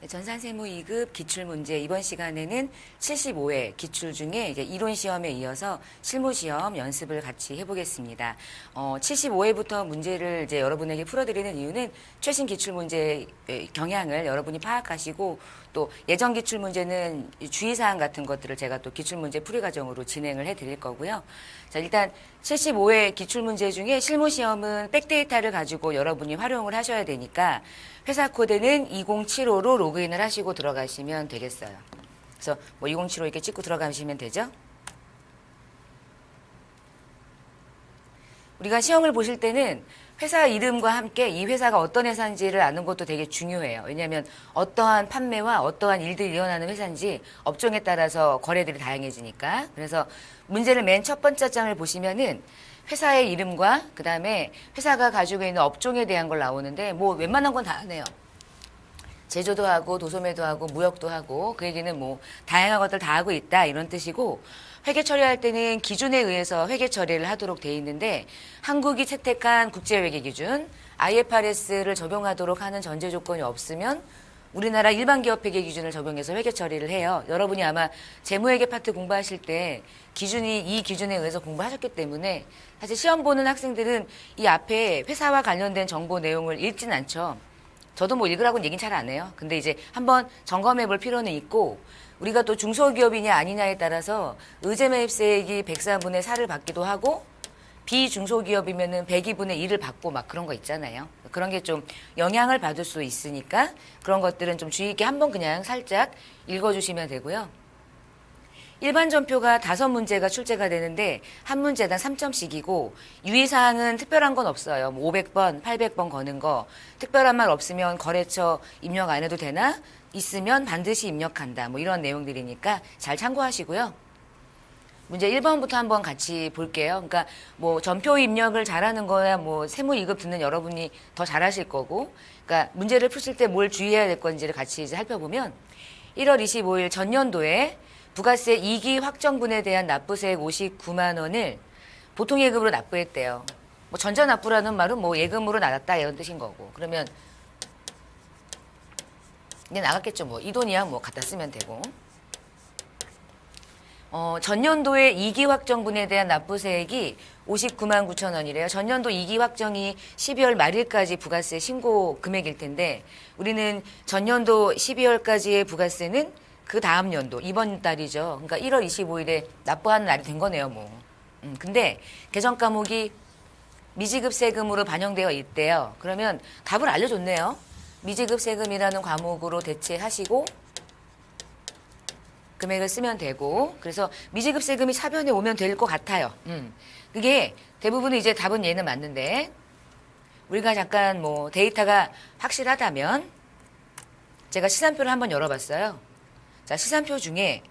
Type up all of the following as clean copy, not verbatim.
전산세무 2급 기출문제 이번 시간에는 75회 기출 중에 이제 이론 시험에 이어서 실무 시험 연습을 같이 해보겠습니다. 75회부터 문제를 이제 여러분에게 풀어드리는 이유는 최신 기출 문제의 경향을 여러분이 파악하시고 또 예전 기출 문제는 주의사항 같은 것들을 제가 또 기출 문제 풀이 과정으로 진행을 해드릴 거고요. 자, 일단 75회 기출 문제 중에 실무 시험은 백데이터를 가지고 여러분이 활용을 하셔야 되니까 회사 코드는 2075로 로그인을 하시고 들어가시면 되겠어요. 그래서 뭐 2075 이렇게 찍고 들어가시면 되죠. 우리가 시험을 보실 때는 회사 이름과 함께 이 회사가 어떤 회사인지를 아는 것도 되게 중요해요. 왜냐하면 어떠한 판매와 어떠한 일들이 일어나는 회사인지 업종에 따라서 거래들이 다양해지니까. 그래서 문제를 맨 첫 번째 장을 보시면은 회사의 이름과 그 다음에 회사가 가지고 있는 업종에 대한 걸 나오는데 뭐 웬만한 건 다 하네요. 제조도 하고 도소매도 하고 무역도 하고 그 얘기는 뭐 다양한 것들 다 하고 있다 이런 뜻이고 회계 처리할 때는 기준에 의해서 회계 처리를 하도록 돼 있는데 한국이 채택한 국제회계 기준 IFRS를 적용하도록 하는 전제 조건이 없으면 우리나라 일반 기업 회계 기준을 적용해서 회계 처리를 해요. 여러분이 아마 재무회계 파트 공부하실 때 기준이 이 기준에 의해서 공부하셨기 때문에 사실 시험 보는 학생들은 이 앞에 회사와 관련된 정보 내용을 읽진 않죠. 저도 뭐 읽으라고는 얘기는 잘 안 해요. 근데 이제 한번 점검해 볼 필요는 있고 우리가 또 중소기업이냐 아니냐에 따라서 의제매입세액이 104분의 4를 받기도 하고 비중소기업이면은 102분의 1을 받고 막 그런 거 있잖아요. 그런 게 좀 영향을 받을 수 있으니까 그런 것들은 좀 주의 있게 한번 그냥 살짝 읽어주시면 되고요. 일반 전표가 5문제가 출제가 되는데 한 문제당 3점씩이고 유의사항은 특별한 건 없어요. 뭐 500번, 800번 거는 거. 특별한 말 없으면 거래처 입력 안 해도 되나? 있으면 반드시 입력한다. 뭐 이런 내용들이니까 잘 참고하시고요. 문제 1번부터 한번 같이 볼게요. 그러니까 뭐 전표 입력을 잘하는 거야 뭐 세무 2급 듣는 여러분이 더 잘하실 거고 그러니까 문제를 푸실 때 뭘 주의해야 될 건지를 같이 이제 살펴보면 1월 25일 전년도에 부가세 2기 확정분에 대한 납부세액 59만 원을 보통예금으로 납부했대요. 뭐 전자납부라는 말은 뭐 예금으로 나갔다 이런 뜻인 거고 그러면 이제 나갔겠죠. 뭐 이 돈이야 뭐 갖다 쓰면 되고 전년도에 2기 확정분에 대한 납부세액이 59만 9천 원이래요. 전년도 2기 확정이 12월 말일까지 부가세 신고 금액일 텐데 우리는 전년도 12월까지의 부가세는 그 다음 연도, 이번 달이죠. 그러니까 1월 25일에 납부하는 날이 된 거네요, 뭐. 근데 개정 과목이 미지급 세금으로 반영되어 있대요. 그러면 답을 알려줬네요. 미지급 세금이라는 과목으로 대체하시고 금액을 쓰면 되고 그래서 미지급 세금이 사변에 오면 될 것 같아요. 그게 대부분 이제 답은 얘는 맞는데 우리가 잠깐 뭐 데이터가 확실하다면 제가 시산표를 한번 열어봤어요. 자, 시산표 중에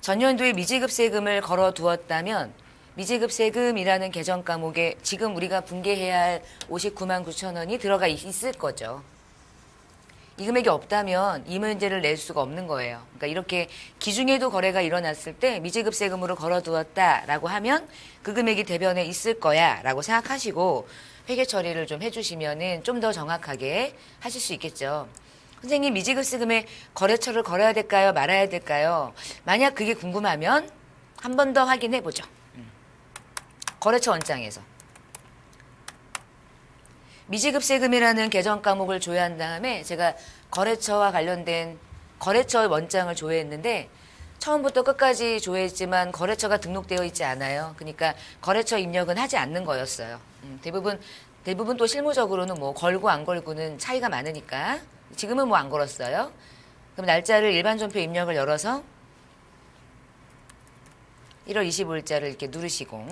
전년도에 미지급 세금을 걸어 두었다면 미지급 세금이라는 개정 과목에 지금 우리가 분개해야 할 59만 9천 원이 들어가 있을 거죠. 이 금액이 없다면 이 문제를 낼 수가 없는 거예요. 그러니까 이렇게 기중에도 거래가 일어났을 때 미지급 세금으로 걸어두었다라고 하면 그 금액이 대변에 있을 거야라고 생각하시고 회계 처리를 좀 해주시면은 좀 더 정확하게 하실 수 있겠죠. 선생님 미지급 세금에 거래처를 걸어야 될까요? 말아야 될까요? 만약 그게 궁금하면 한 번 더 확인해 보죠. 거래처 원장에서. 미지급 세금이라는 개정 과목을 조회한 다음에 제가 거래처와 관련된 거래처 원장을 조회했는데 처음부터 끝까지 조회했지만 거래처가 등록되어 있지 않아요. 그러니까 거래처 입력은 하지 않는 거였어요. 대부분 또 실무적으로는 뭐 걸고 안 걸고는 차이가 많으니까 지금은 뭐 안 걸었어요. 그럼 날짜를 일반 전표 입력을 열어서 1월 25일자를 이렇게 누르시고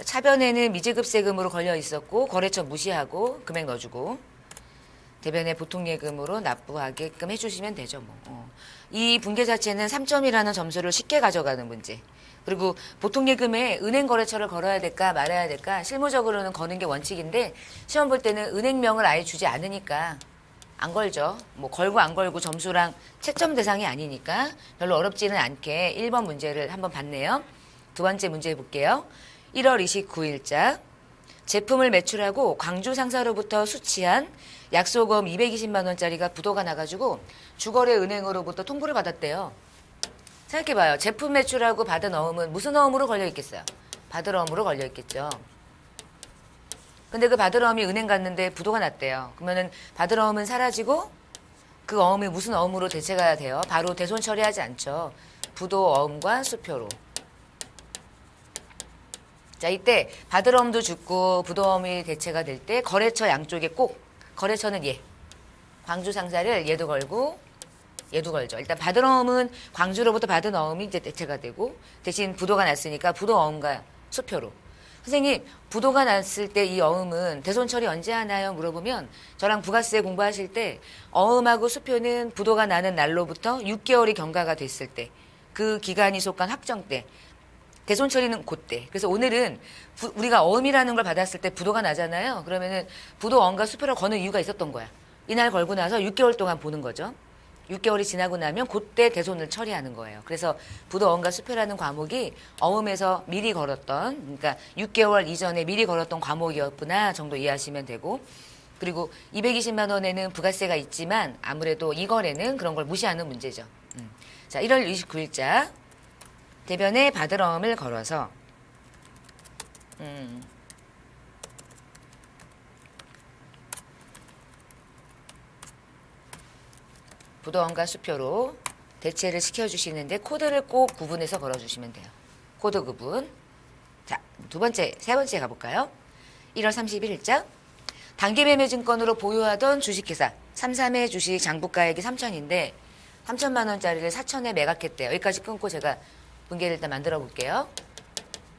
차변에는 미지급 세금으로 걸려 있었고 거래처 무시하고 금액 넣어주고 대변에 보통예금으로 납부하게끔 해주시면 되죠. 뭐. 이 분계 자체는 3점이라는 점수를 쉽게 가져가는 문제. 그리고 보통예금에 은행 거래처를 걸어야 될까 말아야 될까 실무적으로는 거는 게 원칙인데 시험 볼 때는 은행명을 아예 주지 않으니까 안 걸죠. 뭐 걸고 안 걸고 점수랑 채점 대상이 아니니까 별로 어렵지는 않게 1번 문제를 한번 봤네요. 두 번째 문제 볼게요. 1월 29일자 제품을 매출하고 광주 상사로부터 수취한 약소금 220만 원짜리가 부도가 나가지고 주거래 은행으로부터 통보를 받았대요. 생각해봐요. 제품 매출하고 받은 어음은 무슨 어음으로 걸려 있겠어요? 받을 어음으로 걸려 있겠죠. 근데 그 받을 어음이 은행 갔는데 부도가 났대요. 그러면은 받을 어음은 사라지고 그 어음이 무슨 어음으로 대체가 돼요? 바로 대손 처리하지 않죠. 부도 어음과 수표로. 자, 이때 받을 어음도 죽고 부도 어음이 대체가 될 때 거래처 양쪽에 꼭 거래처는 얘. 광주 상사를 얘도 걸고 얘도 걸죠. 일단 받을 어음은 광주로부터 받은 어음이 이제 대체가 되고 대신 부도가 났으니까 부도 어음과 수표로. 선생님, 부도가 났을 때 이 어음은 대손 처리 언제 하나요? 물어보면 저랑 부가세 공부하실 때 어음하고 수표는 부도가 나는 날로부터 6개월이 경과가 됐을 때 그 기간이 속한 확정 때 대손 처리는 그때. 그래서 오늘은 우리가 어음이라는 걸 받았을 때 부도가 나잖아요. 그러면은 부도 어음과 수표를 거는 이유가 있었던 거야. 이날 걸고 나서 6개월 동안 보는 거죠. 6개월이 지나고 나면 그때 대손을 처리하는 거예요. 그래서 부도 어음과 수표라는 과목이 어음에서 미리 걸었던, 그러니까 6개월 이전에 미리 걸었던 과목이었구나 정도 이해하시면 되고, 그리고 220만 원에는 부가세가 있지만 아무래도 이 거래는 그런 걸 무시하는 문제죠. 자, 1월 29일자 대변에 받을 어음을 걸어서 부도어음과 수표로 대체를 시켜주시는데 코드를 꼭 구분해서 걸어주시면 돼요. 코드 구분. 자, 세 번째 가볼까요? 1월 31일자 단기매매증권으로 보유하던 주식회사 33회 주식 장부가액이 3천인데 3천만 원짜리를 4천에 매각했대요. 여기까지 끊고 제가 분계를 일단 만들어 볼게요.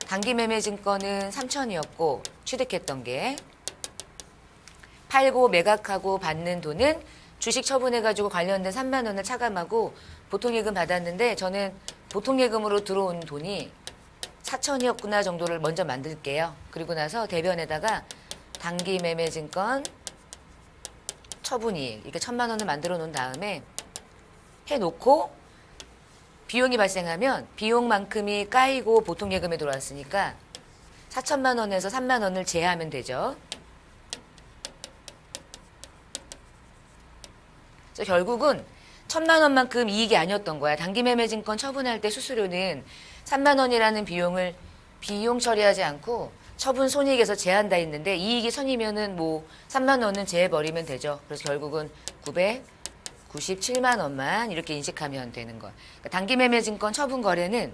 단기매매증권은 3천이었고 취득했던 게 팔고 매각하고 받는 돈은 주식 처분해가지고 관련된 3만 원을 차감하고 보통예금 받았는데 저는 보통예금으로 들어온 돈이 4천이었구나 정도를 먼저 만들게요. 그리고 나서 대변에다가 단기매매증권 처분이익 이렇게 1,000만 원을 만들어 놓은 다음에 해놓고 비용이 발생하면 비용만큼이 까이고 보통예금에 들어왔으니까 4천만 원에서 3만 원을 제하면 되죠. 그래서 결국은 1,000만 원만큼 이익이 아니었던 거야. 단기매매증권 처분할 때 수수료는 3만 원이라는 비용을 비용 처리하지 않고 처분 손익에서 제한다 했는데 이익이 선이면은 뭐 3만 원은 제해버리면 되죠. 그래서 결국은 997만 원만 이렇게 인식하면 되는 거야. 그러니까 단기매매증권 처분 거래는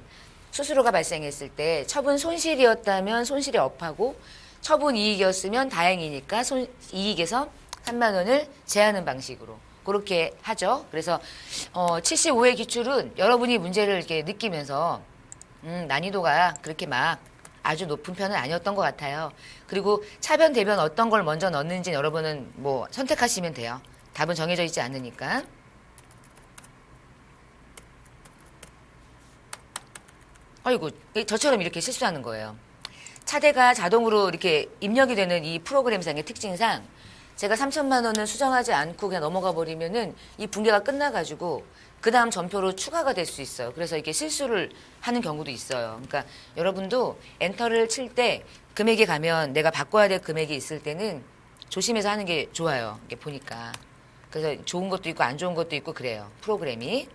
수수료가 발생했을 때 처분 손실이었다면 손실에 업하고 처분 이익이었으면 다행이니까 이익에서 3만 원을 제하는 방식으로 그렇게 하죠. 그래서 75회 기출은 여러분이 문제를 이렇게 느끼면서 난이도가 그렇게 막 아주 높은 편은 아니었던 것 같아요. 그리고 차변, 대변 어떤 걸 먼저 넣는지 여러분은 뭐 선택하시면 돼요. 답은 정해져 있지 않으니까. 아이고, 저처럼 이렇게 실수하는 거예요. 차대가 자동으로 이렇게 입력이 되는 이 프로그램상의 특징상 제가 3천만 원을 수정하지 않고 그냥 넘어가 버리면은 이 붕괴가 끝나가지고 그 다음 전표로 추가가 될 수 있어요. 그래서 이렇게 실수를 하는 경우도 있어요. 그러니까 여러분도 엔터를 칠 때 금액이 가면 내가 바꿔야 될 금액이 있을 때는 조심해서 하는 게 좋아요. 이렇게 보니까. 그래서 좋은 것도 있고 안 좋은 것도 있고 그래요. 프로그램이.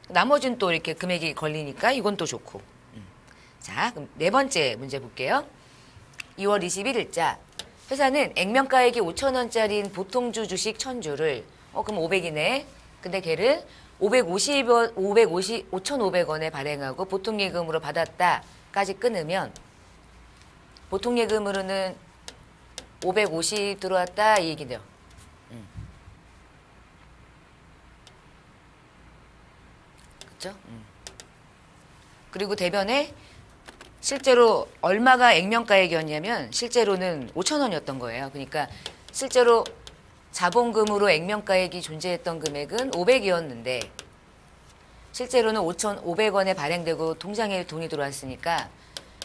나머지는 또 이렇게 금액이 걸리니까 이건 또 좋고. 자, 그럼 네 번째 문제 볼게요. 2월 21일자. 회사는 액면가액이 5천 원짜리인 보통주 주식 1,000주를 그럼 500이네. 근데 걔를 5,500원에 발행하고 보통예금으로 받았다까지 끊으면 보통예금으로는 550 들어왔다 이 얘기네요. 그렇죠? 그리고 대변에 실제로 얼마가 액면가액이었냐면 실제로는 5천 원이었던 거예요. 그러니까 실제로 자본금으로 액면가액이 존재했던 금액은 500이었는데 실제로는 5,500원에 발행되고 통장에 돈이 들어왔으니까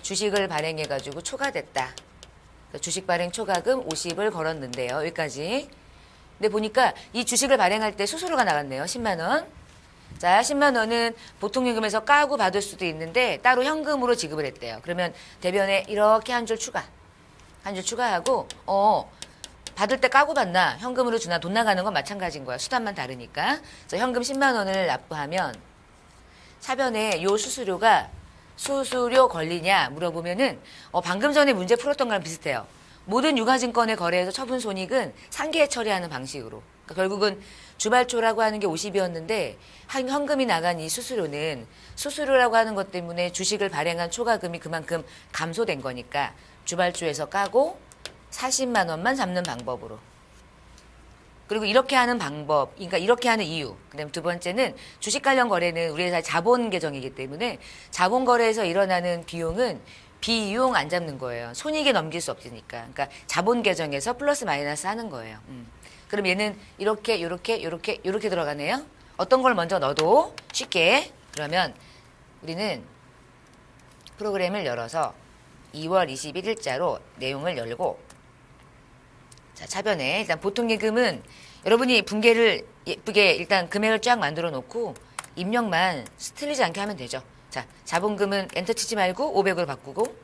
주식을 발행해가지고 초과됐다. 주식 발행 초과금 50을 걸었는데요. 여기까지. 근데 보니까 이 주식을 발행할 때 수수료가 나갔네요. 10만 원. 자, 10만 원은 보통예금에서 까고 받을 수도 있는데 따로 현금으로 지급을 했대요. 그러면 대변에 이렇게 한 줄 추가. 한 줄 추가하고 받을 때 까고 받나 현금으로 주나 돈 나가는 건 마찬가지인 거야. 수단만 다르니까. 그래서 현금 10만 원을 납부하면 사변에 요 수수료가 수수료 걸리냐 물어보면은 방금 전에 문제 풀었던 거랑 비슷해요. 모든 유가증권의 거래에서 처분 손익은 상계 처리하는 방식으로. 그러니까 결국은 주발초라고 하는 게 50이었는데 현금이 나간 이 수수료는 수수료라고 하는 것 때문에 주식을 발행한 초과금이 그만큼 감소된 거니까 주발초에서 까고 40만 원만 잡는 방법으로. 그리고 이렇게 하는 방법, 그러니까 이렇게 하는 이유. 그다음 두 번째는 주식 관련 거래는 우리 회사 자본 계정이기 때문에 자본 거래에서 일어나는 비용은 비용 안 잡는 거예요. 손익에 넘길 수 없으니까. 그러니까 자본 계정에서 플러스 마이너스 하는 거예요. 그럼 얘는 이렇게 들어가네요. 어떤 걸 먼저 넣어도 쉽게. 그러면 우리는 프로그램을 열어서 2월 21일자로 내용을 열고 자, 차변에 일단 보통 예금은 여러분이 분계를 예쁘게 일단 금액을 쫙 만들어 놓고 입력만 틀리지 않게 하면 되죠. 자, 자본금은 엔터 치지 말고 500으로 바꾸고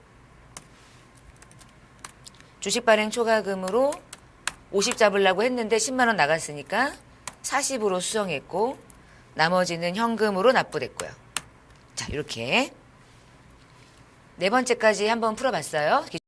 주식 발행 초과금으로 50 잡으려고 했는데 10만 원 나갔으니까 40으로 수정했고 나머지는 현금으로 납부됐고요. 자, 이렇게 네 번째까지 한번 풀어봤어요.